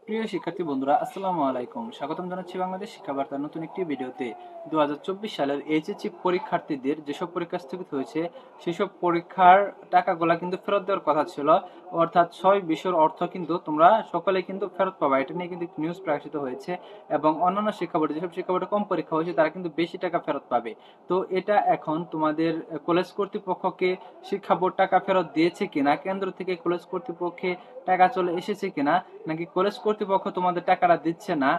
প্রিয় শিক্ষার্থী বন্ধুরা, আসসালামু আলাইকুম। স্বাগতম জানাচ্ছি বাংলাদেশ শিক্ষা বার্তার নতুন একটি ভিডিওতে। 2024 সালের এইচএসসি পরীক্ষার্থীদের যেসব পরীক্ষা স্থগিত হয়েছে সেসব পরীক্ষার টাকাগুলা কিন্তু ফেরত দেওয়ার কথা ছিল। অর্থাৎ 6 বিষয়ের অর্থ কিন্তু তোমরা সকলে কিন্তু ফেরত পাবা। এটা নিয়ে কিন্তু নিউজ প্রকাশিত হয়েছে এবং অন্যান্য শিক্ষা বোর্ডে যেসব শিক্ষা বোর্ডে কম পরীক্ষা হয়েছে তারা কিন্তু বেশি টাকা ফেরত পাবে। তো এটা এখন তোমাদের কলেজ কর্তৃপক্ষকে শিক্ষা বোর্ড টাকা ফেরত দিয়েছে কিনা, কেন্দ্র থেকে কলেজ কর্তৃপক্ষে টাকা চলে এসেছে কিনা, নাকি কলেজ কর্তৃপক্ষ তোমাদের টাকাটা দিচ্ছে না।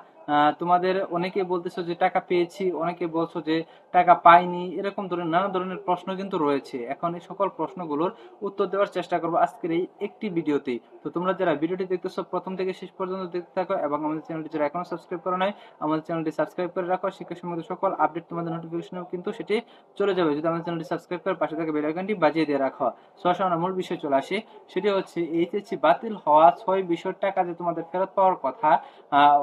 তোমাদের অনেকে বলতেছো যে টাকা পেয়েছি, অনেকে বলছো যে টাকা পাইনি, এরকম ধরনের নানা ধরনের প্রশ্ন কিন্তু রয়েছে। এখন এই সকল প্রশ্নগুলোর উত্তর দেওয়ার চেষ্টা করবো আজকের এই একটি ভিডিওতেই। তো তোমরা যারা ভিডিওটি দেখতেছো প্রথম থেকে শেষ পর্যন্ত দেখতে থাকো এবং আমাদের চ্যানেলটি যারা এখনো সাবস্ক্রাইব করো নাই আমাদের চ্যানেলটি সাবস্ক্রাইব করে রাখো। শিক্ষা সম্বন্ধে সকল আপডেট তোমাদের নোটিফিকেশনে কিন্তু সেটি চলে যাবে যদি আমাদের চ্যানেলটি সাবস্ক্রাইব করে পাশে থাকা বেল আইকনটি বাজিয়ে দিয়ে রাখো। সরাসরি আমরা মূল বিষয়ে চলে আসি। সেটি হচ্ছে এইচএসসি বাতিল হওয়া 6 বিষয়ের টাকা যে তোমাদের ফেরত পাওয়ার কথা।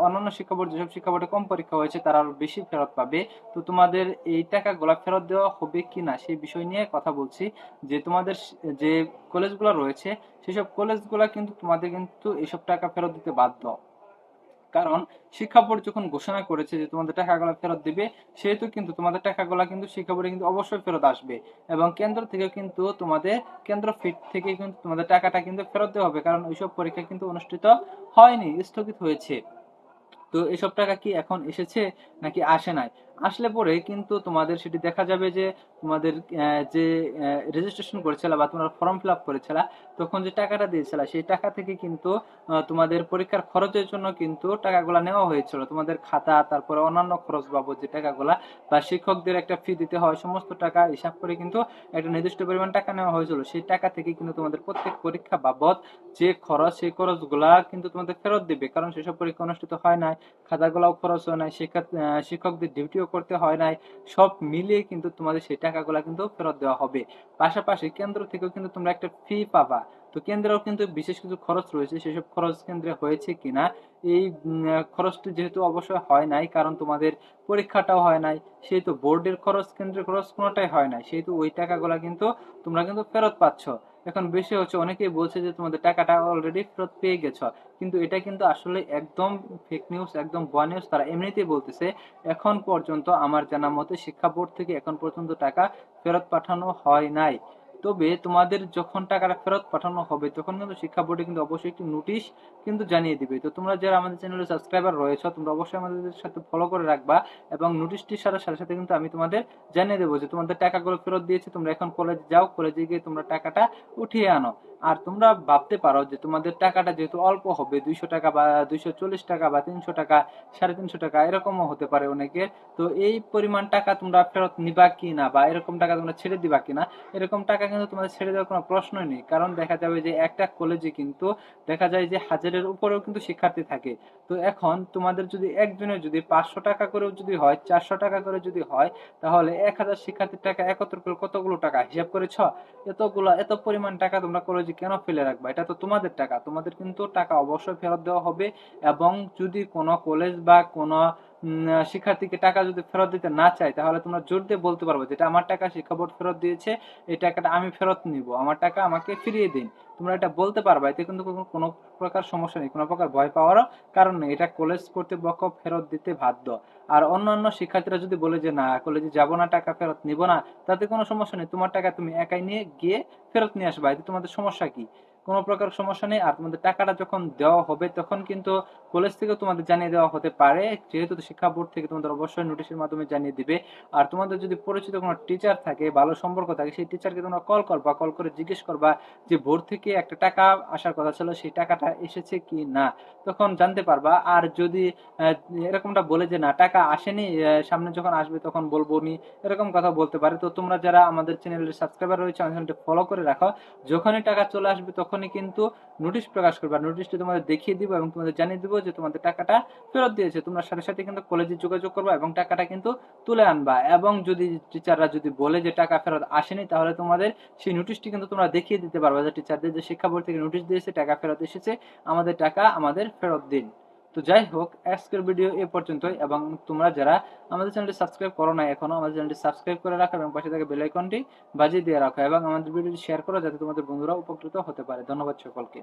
অন্যান্য শিক্ষা বোর্ড যেসব শিক্ষা বোর্ডে কম পরীক্ষা হয়েছে তারা আরো বেশি ফেরত পাবে। তো তোমাদের এই টাকাগুলা ফেরত দেওয়া হবে কিনা সেই বিষয় নিয়ে কথা বলছি। যে তোমাদের যে কলেজগুলো রয়েছে সেসব কলেজগুলা কিন্তু তোমাদের কিন্তু এইসব টাকা ফেরত দিতে বাধ্য। কারণ শিক্ষা বোর্ড যখন ঘোষণা করেছে যে তোমাদের টাকাগুলো ফেরত দিবে, সেহেতু কিন্তু তোমাদের টাকাগুলো কিন্তু শিক্ষা বোর্ডে কিন্তু অবশ্যই ফেরত আসবে এবং কেন্দ্র থেকে কিন্তু তোমাদের কেন্দ্র ফিড থেকে কিন্তু তোমাদের টাকাটা কিন্তু ফেরত দেওয়া হবে, কারণ ওইসব পরীক্ষা কিন্তু অনুষ্ঠিত হয়নি, স্থগিত হয়েছে। তো এসব টাকা কি এখন এসেছে নাকি আসে নাই? আসলে পরে কিন্তু তোমাদের সেটি দেখা যাবে যে তোমাদের যে রেজিস্ট্রেশন করেছিলা বা তোমরা ফর্ম ফিল আপ করেছিলা তখন যে টাকাটা দিয়েছিলা সেই টাকা থেকে কিন্তু তোমাদের পরীক্ষার খরচের জন্য কিন্তু টাকাগুলা নেওয়া হয়েছিল। তোমাদের খাতা, তারপরে অন্যান্য খরচ বাবদ যে টাকাগুলা বা শিক্ষকদের একটা ফি দিতে হয়, সমস্ত টাকা হিসাব করে কিন্তু একটা নির্দিষ্ট পরিমাণ টাকা নেওয়া হয়েছিল। সেই টাকা থেকে কিন্তু তোমাদের প্রত্যেক পরীক্ষা বাবদ যে খরচ সেই খরচগুলা কিন্তু তোমাদের ফেরত দিবে, কারণ সেসব পরীক্ষা অনুষ্ঠিত হয় নাই, খাতাগুলাও খরচ হয় নাই, শিক্ষকদের ডিউটিও করতে হয় নাই, সব মিলিয়ে কিন্তু তোমাদের সেই টাকাগুলা কিন্তু ফেরত দেওয়া হবে। পাশাপাশি কেন্দ্র থেকেও কিন্তু তোমরা একটা ফি পাবা। তো কেন্দ্রেও কিন্তু বিশেষ কিছু খরচ রয়েছে, সেসব খরচ কেন্দ্রে হয়েছে কিনা এই খরচটি যেহেতু অবশ্যই হয় নাই, কারণ তোমাদের পরীক্ষাটাও হয় নাই, সেহেতু বোর্ডের খরচ কেন্দ্রের খরচ কোনোটাই হয় নাই, সেহেতু ওই টাকাগুলা কিন্তু তোমরা কিন্তু ফেরত পাচ্ছ। এখন বেশি হচ্ছে অনেকেই বলছে যে তোমাদের টাকাটা অলরেডি ফেরত পেয়ে গেছো, কিন্তু এটা কিন্তু আসলে একদম ফেক নিউজ, একদম ভুয়া নিউজ। তারা এমনিতেই বলতেছে। এখন পর্যন্ত আমার জানা মতে শিক্ষা বোর্ড থেকে এখন পর্যন্ত টাকা ফেরত পাঠানো হয় নাই। তবে তোমাদের যখন টাকাটা ফেরত পাঠানো হবে তখন কিন্তু শিক্ষা বোর্ডে কিন্তু অবশ্যই একটি নোটিশ কিন্তু জানিয়ে দিবে। তো তোমরা যারা আমাদের চ্যানেলে সাবস্ক্রাইবার রয়েছে তোমরা অবশ্যই আমাদের সাথে ফলো করে রাখবা এবং নোটিশটির সাথে সাথে সাথে কিন্তু আমি তোমাদের জানিয়ে দেবো যে তোমাদের টাকাগুলো ফেরত দিয়েছে, তোমরা এখন কলেজে যাও, কলেজে গিয়ে তোমরা টাকাটা উঠিয়ে আনো। আর তোমরা ভাবতে পারো যে তোমাদের টাকাটা যেহেতু অল্প হবে, 200 টাকা বা 240 টাকা বা 300 টাকা, 350 টাকা এরকমও হতে পারে অনেকের। তো এই পরিমাণ টাকা তোমরা ফেরত নিবা কি না বা এরকম টাকা তোমরা ছেড়ে দিবা কিনা, এরকম টাকা কিন্তু তোমাদের ছেড়ে দেওয়ার কোনো প্রশ্নই নেই। কারণ দেখা যাবে যে একটা কলেজে কিন্তু দেখা যায় যে 1000-এর উপরেও কিন্তু শিক্ষার্থী থাকে। তো এখন তোমাদের যদি একজনের যদি 500 টাকা করেও যদি হয়, 400 টাকা করে যদি হয়, তাহলে 1000 শিক্ষার্থীর টাকা একত্র করে কতগুলো টাকা হিসাব করেছ? এত পরিমাণ টাকা তোমরা কলেজে কেন ফেলে রাখবা? এটা তো তোমাদের টাকা, তোমাদের কিন্তু টাকা অবশ্যই ফেরত দেওয়া হবে। এবং যদি কোনো কলেজ বা কোনো শিক্ষার্থীকে টাকা যদি ফেরত দিতে না চায় তাহলে তোমরা জোর দিয়ে বলতে পারবে যেটা আমার টাকা, শিক্ষা বোর্ড ফেরত দিয়েছে, এই টাকাটা আমি ফেরত নিব, আমার টাকা আমাকে ফিরিয়ে দিন। তোমরা এটা বলতে পারবা, এতে কিন্তু কোনো প্রকার সমস্যা নেই, কোনো প্রকার ভয় পাওয়ারও কারণ নেই। এটা কলেজ কর্তৃপক্ষ ফেরত দিতে বাধ্য। আর অন্যান্য শিক্ষার্থীরা যদি বলে যে না কলেজে যাবো না, টাকা ফেরত নিব না, তাতে কোনো সমস্যা নেই। তোমার টাকা তুমি একাই নিয়ে গিয়ে ফেরত নিয়ে আসবা, এতে তোমাদের সমস্যা কি? কোনো প্রকার সমস্যা নেই। আর তোমাদের টাকাটা যখন দেওয়া হবে তখন কিন্তু কলেজ থেকে তোমাদের জানিয়ে দেওয়া হতে পারে, যেহেতু শিক্ষা বোর্ড থেকে তোমাদের অবশ্যই নোটিশের মাধ্যমে জানিয়ে দিবে। আর তোমাদের যদি পরিচিত কোনো টিচার থাকে, ভালো সম্পর্ক থাকে, সেই টিচারকে তোমরা কল করবা, কল করে জিজ্ঞেস করবা যে বোর্ড থেকে একটা টাকা আসার কথা ছিল, সেই টাকাটা এসেছে কি না, তখন জানতে পারবা। আর যদি এরকমটা বলে যে না টাকা আসেনি, সামনে যখন আসবে তখন বলবো নি, এরকম কথা বলতে পারে। তো তোমরা যারা আমাদের চ্যানেলের সাবস্ক্রাইবার রয়েছে আমাদের চ্যানেলটি ফলো করে রাখো, যখনই টাকা চলে আসবে তখনই কিন্তু নোটিশ প্রকাশ করবে, নোটিশটি তোমাদের দেখিয়ে দিব এবং তোমাদের জানিয়ে দিব যে তোমাদের টাকাটা ফেরত দিয়েছে। তোমরা সাথে সাথে কিন্তু কলেজে যোগাযোগ করবা এবং টাকাটা কিন্তু তুলে আনবা। এবং যদি টিচাররা যদি বলে যে টাকা ফেরত আসেনি তাহলে তোমাদের সেই নোটিশটি কিন্তু তোমরা দেখিয়ে দিতে পারবা যে টিচারদের যে শিক্ষা বোর্ড থেকে নোটিশ দিয়েছে টাকা ফেরত এসেছে, আমাদের টাকা আমাদের ফেরত দিন। তো যাই হোক, আজকের ভিডিও এ পর্যন্তই। এবং তোমরা যারা আমাদের চ্যানেলটি সাবস্ক্রাইব করো না এখনো, আমাদের চ্যানেলটি সাবস্ক্রাইব করে রাখো এবং পাশে থাকা বেল আইকনটি বাজিয়ে দিয়ে রাখো এবং আমাদের ভিডিওটি শেয়ার করো যাতে তোমাদের বন্ধুরা উপকৃত হতে পারে। ধন্যবাদ সকলকে।